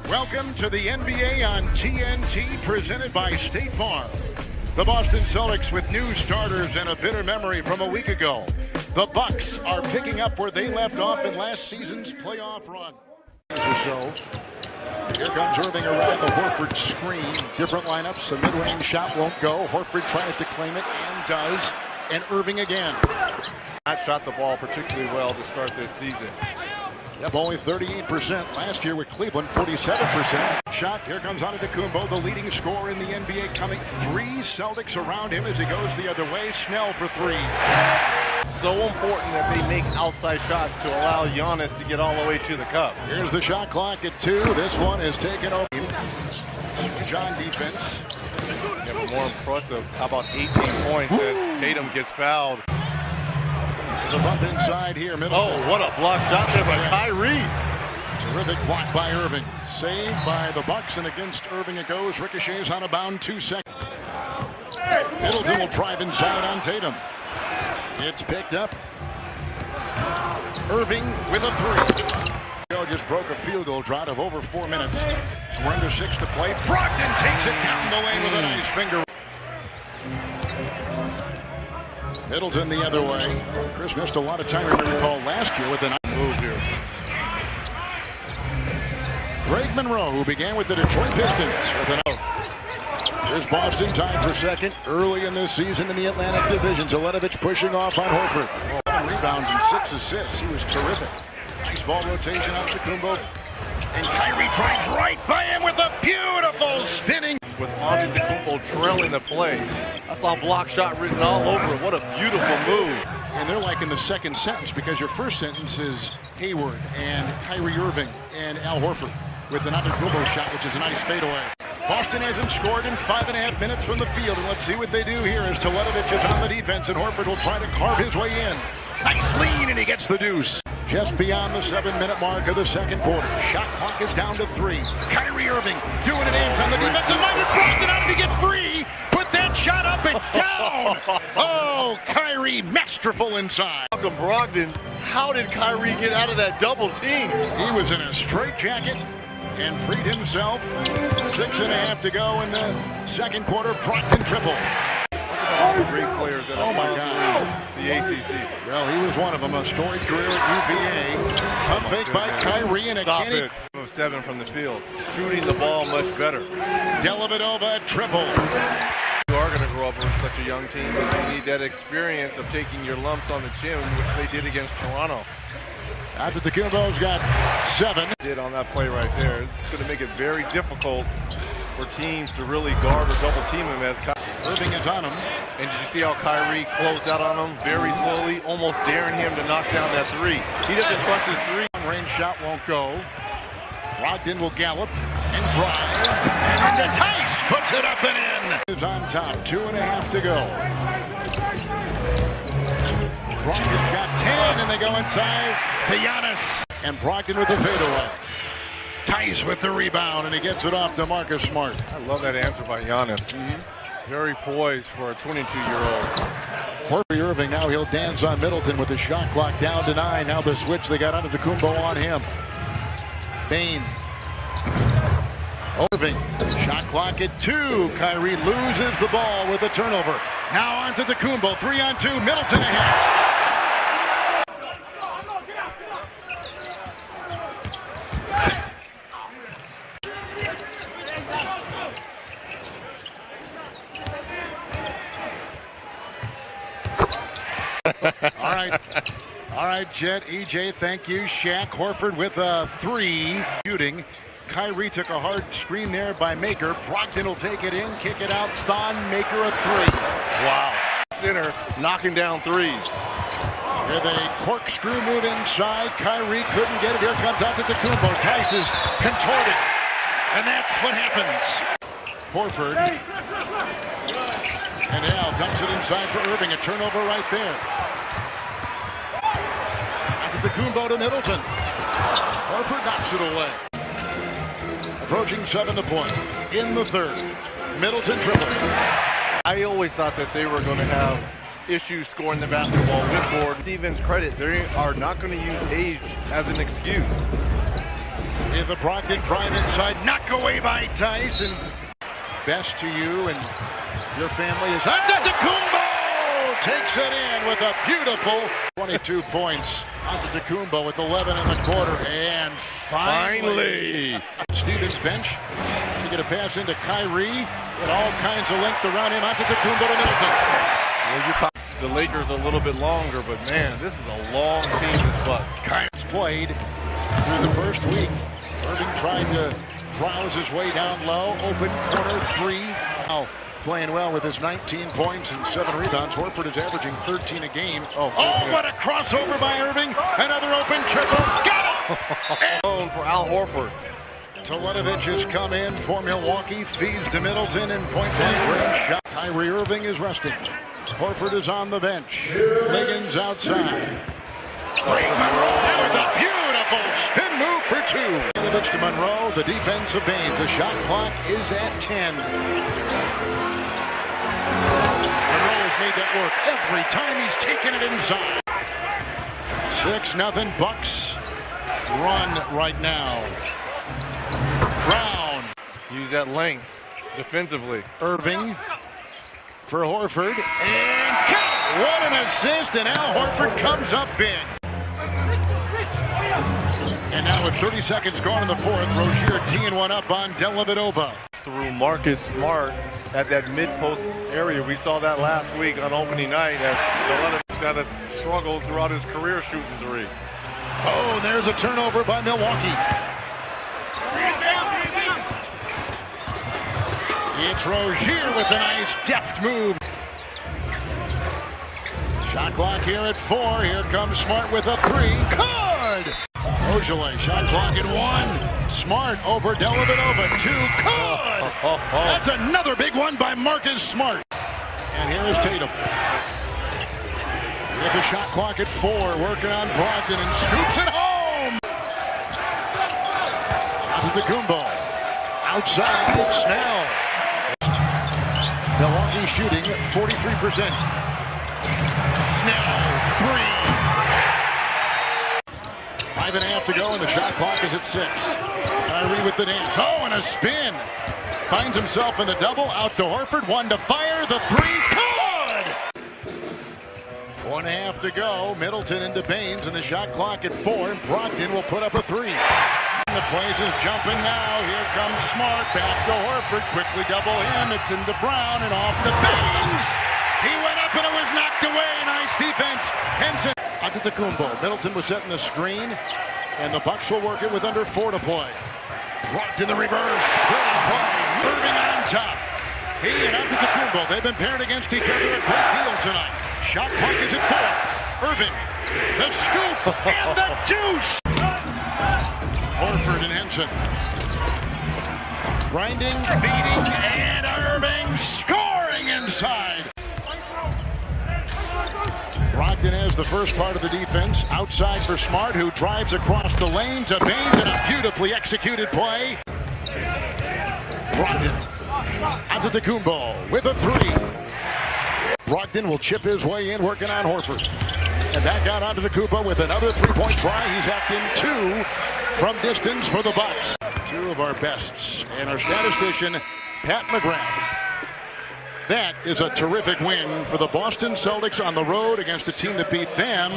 Welcome to the NBA on TNT, presented by State Farm. The Boston Celtics with new starters and a bitter memory from a week ago. The Bucks are picking up where they left off in last season's playoff run. So here comes Irving around the Horford screen. Different lineups. The mid-range shot won't go. Horford tries to claim it and does. And Irving again. Not shot the ball particularly well to start this season. Yep, only 38%. Last year with Cleveland, 47%. Shot. Here comes Antetokounmpo, the leading scorer in the NBA, coming. 3 Celtics around him as he goes the other way. Snell for 3. So important that they make outside shots to allow Giannis to get all the way to the cup. Here's the shot clock at 2. This one is taken over. Switch on defense. Yeah, but more impressive, how about 18 points as Tatum gets fouled. There's a bump inside here. Middleton. Oh, what a block shot there by Kyrie. Terrific block by Irving. Saved by the Bucks, and against Irving it goes. Ricochets on a bound 2 seconds. Middleton will drive inside on Tatum. It's picked up. Irving with a 3. Just broke a field goal drought of over 4 minutes. We're under 6 to play. Brogdon takes it down the lane with a nice finger. Middleton the other way. Chris missed a lot of time, if you recall, last year with a nice move here. Greg Monroe, who began with the Detroit Pistons with an out. Here's Boston tied for second early in this season in the Atlantic Division. Zelenovich pushing off on Horford. 7 rebounds and 6 assists. He was terrific. Nice ball rotation out to Kumbo. And Kyrie drives right by him with a beautiful spinning. With Antetokounmpo trailing the play. I saw a block shot written all over it. What a beautiful move. And they're like in the second sentence, because your first sentence is Hayward and Kyrie Irving and Al Horford with an Antetokounmpo shot, which is a nice fadeaway. Boston hasn't scored in 5.5 minutes from the field, and let's see what they do here as Teletovic is on the defense, and Horford will try to carve his way in. Nice lean, and he gets the deuce. Just beyond the 7-minute mark of the second quarter. Shot clock is down to 3. Kyrie Irving doing a dance on the defensive line. Brogdon out to get free. Put that shot up and down. Oh, Kyrie masterful inside. Malcolm Brogdon, how did Kyrie get out of that double team? He was in a straitjacket and freed himself. 6.5 to go in the second quarter. Brogdon triple. All the great players that have gone through the ACC. Well, he was one of them. A storied career at UVA. Pump fake by Kyrie, and Stop again it. Of 7 from the field. Shooting the ball much better. Dellavedova triple. You are going to grow up with such a young team, but you need that experience of taking your lumps on the chin, which they did against Toronto. Antetokounmpo's got 7. Did on that play right there. It's going to make it very difficult for teams to really guard or double team him as Irving is on him. And did you see how Kyrie closed out on him very slowly, almost daring him to knock down that 3? He doesn't trust his 3. Range shot won't go. Brogdon will gallop and drive. And then Tice puts it up and in. Is on top. 2.5 to go. Brogdon's got 10, and they go inside to Giannis. And Brogdon with the fadeaway. Tice with the rebound, and he gets it off to Marcus Smart. I love that answer by Giannis. Very poised for a 22-year-old. Horford Irving, now he'll dance on Middleton with the shot clock down to 9. Now the switch, they got Antetokounmpo on him. Bane. Irving, shot clock at 2. Kyrie loses the ball with a turnover. Now on to Antetokounmpo, 3-on-2, Middleton ahead. All right, Jet, EJ, thank you. Shaq, Horford with a 3. Shooting. Kyrie took a hard screen there by Maker. Brogdon will take it in, kick it out. Thon, Maker a 3. Wow. Center knocking down 3s. With a corkscrew move inside. Kyrie couldn't get it. Here comes Antetokounmpo. Tice is contorted. And that's what happens. Horford. And Al dumps it inside for Irving. A turnover right there. Antetokounmpo to Middleton. Horford knocks it away. Approaching 7 to point in the third. Middleton triple. I always thought that they were going to have issues scoring the basketball with board. Stevens' credit, they are not going to use age as an excuse. In the Brogdon drive inside, knock away by Tyson. Best to you and your family is Antetokounmpo takes it in with a beautiful 22 points. Antetokounmpo with 11 in the quarter, and finally Stevens bench to get a pass into Kyrie with all kinds of length around him. Antetokounmpo to Middleton. Well, you're talking the Lakers a little bit longer, but man, this is a long team. This Bucks. Kyrie's played through the first week. Irving trying to browse his way down low. Open corner three. Now playing well with his 19 points and 7 rebounds. Horford is averaging 13 a game. Oh, what a crossover by Irving. Another open triple. Got it! For Al Horford. Telenovich has come in for Milwaukee. Feeds to Middleton in point-blank range shot. Kyrie Irving is resting. Horford is on the bench. Liggins outside. That was a beautiful spin move for two. Telenovich to Monroe. The defense of Baines. The shot clock is at 10. Monroe has made that work every time he's taken it inside. 6-0 Bucks run right now. Brown. Use that length defensively. Irving for Horford. And what an assist, and Al Horford comes up big. And now with 30 seconds gone in the fourth, Rozier teeing one up on Dellavedova. Through Marcus Smart at that mid-post area. We saw that last week on opening night as Dellavedova had a struggle throughout his career shooting three. Oh, there's a turnover by Milwaukee. It's Rozier with a nice deft move. Shot clock here at 4. Here comes Smart with a 3. Good! Ojale, shot clock at 1. Smart over Dellavedova. 2. Good! That's another big one by Marcus Smart. And here is Tatum. With the shot clock at 4. Working on Brogdon and scoops it home! Antetokounmpo. Outside, it's Snell. Milwaukee shooting 43%. Snell, 3. 5.5 to go, and the shot clock is at 6. Kyrie with the dance. Oh, and a spin. Finds himself in the double. Out to Horford. 1 to fire. The 3. Good! 1.5 to go. Middleton into Baines, and the shot clock at 4. And Brogdon will put up a 3. The place is jumping now. Here comes Smart. Back to Horford. Quickly double him. It's into Brown and off the Baines. He went up and it was knocked away. Nice defense. Henson. Antetokounmpo. Middleton was setting the screen. And the Bucks will work it with under 4 to play. Blocked in the reverse. Great play. Irving on top. He and Antetokounmpo, they've been paired against each other a great deal tonight. Shot clock is at 4. Irving. The scoop and the deuce. Horford and Henson. Grinding, feeding, and Irving scoring inside. Brogdon has the first part of the defense. Outside for Smart, who drives across the lane to Baines, and a beautifully executed play. Brogdon. Antetokounmpo with a 3. Brogdon will chip his way in, working on Horford. And back out onto the Antetokounmpo with another 3-point try. He's hacked in 2 from distance for the Bucks. 2 of our bests. And our statistician, Pat McGrath. That is a terrific win for the Boston Celtics on the road against a team that beat them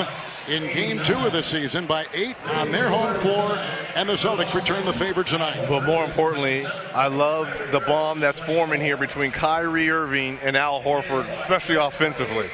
in Game 2 of the season by 8 on their home floor. And the Celtics return the favor tonight. But more importantly, I love the bomb that's forming here between Kyrie Irving and Al Horford, especially offensively.